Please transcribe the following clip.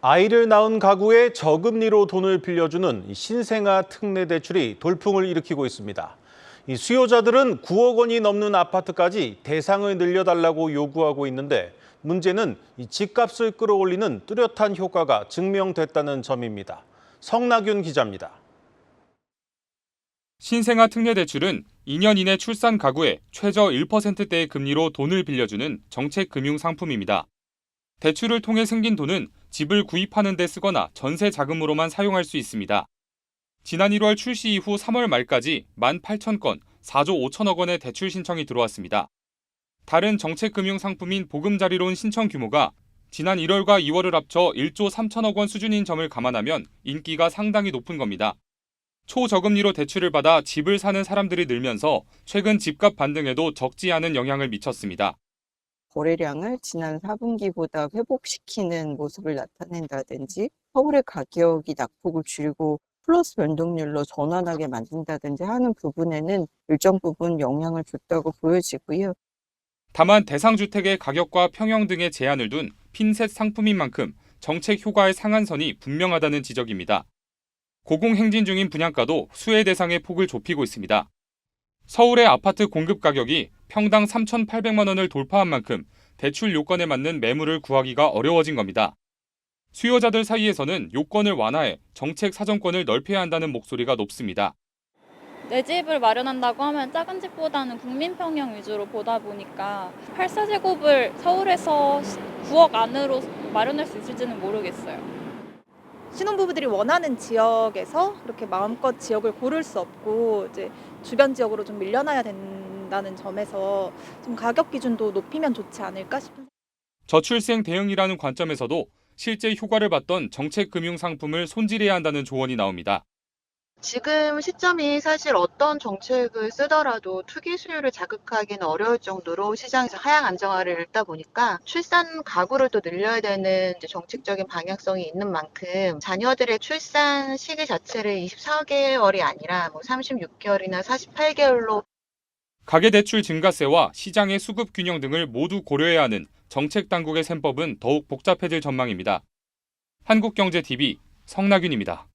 아이를 낳은 가구에 저금리로 돈을 빌려주는 신생아 특례 대출이 돌풍을 일으키고 있습니다. 이 수요자들은 9억 원이 넘는 아파트까지 대상을 늘려달라고 요구하고 있는데 문제는 이 집값을 끌어올리는 뚜렷한 효과가 증명됐다는 점입니다. 성나균 기자입니다. 신생아 특례 대출은 2년 이내 출산 가구에 최저 1%대의 금리로 돈을 빌려주는 정책 금융 상품입니다. 대출을 통해 생긴 돈은 집을 구입하는 데 쓰거나 전세 자금으로만 사용할 수 있습니다. 지난 1월 출시 이후 3월 말까지 18,000건, 4조 5천억 원의 대출 신청이 들어왔습니다. 다른 정책 금융 상품인 보금자리론 신청 규모가 지난 1월과 2월을 합쳐 1조 3천억 원 수준인 점을 감안하면 인기가 상당히 높은 겁니다. 초저금리로 대출을 받아 집을 사는 사람들이 늘면서 최근 집값 반등에도 적지 않은 영향을 미쳤습니다. 거래량을 지난 4분기보다 회복시키는 모습을 나타낸다든지 서울의 가격이 낙폭을 줄이고 플러스 변동률로 전환하게 만든다든지 하는 부분에는 일정 부분 영향을 줬다고 보여지고요. 다만 대상 주택의 가격과 평형 등의 제한을 둔 핀셋 상품인 만큼 정책 효과의 상한선이 분명하다는 지적입니다. 고공행진 중인 분양가도 수혜 대상의 폭을 좁히고 있습니다. 서울의 아파트 공급 가격이 평당 3,800만 원을 돌파한 만큼 대출 요건에 맞는 매물을 구하기가 어려워진 겁니다. 수요자들 사이에서는 요건을 완화해 정책 사정권을 넓혀야 한다는 목소리가 높습니다. 내 집을 마련한다고 하면 작은 집보다는 국민평형 위주로 보다 보니까 84제곱을 서울에서 9억 안으로 마련할 수 있을지는 모르겠어요. 신혼부부들이 원하는 지역에서 이렇게 마음껏 지역을 고를 수 없고 이제 주변 지역으로 좀 밀려나야 된다는 점에서 좀 가격 기준도 높이면 좋지 않을까 싶은. 저출생 대응이라는 관점에서도 실제 효과를 봤던 정책 금융 상품을 손질해야 한다는 조언이 나옵니다. 지금 시점이 사실 어떤 정책을 쓰더라도 투기 수요를 자극하기는 어려울 정도로 시장에서 하향 안정화를 읽다 보니까 출산 가구를 또 늘려야 되는 이제 정책적인 방향성이 있는 만큼 자녀들의 출산 시기 자체를 24개월이 아니라 36개월이나 48개월로 가계대출 증가세와 시장의 수급 균형 등을 모두 고려해야 하는 정책 당국의 셈법은 더욱 복잡해질 전망입니다. 한국경제TV 성나균입니다.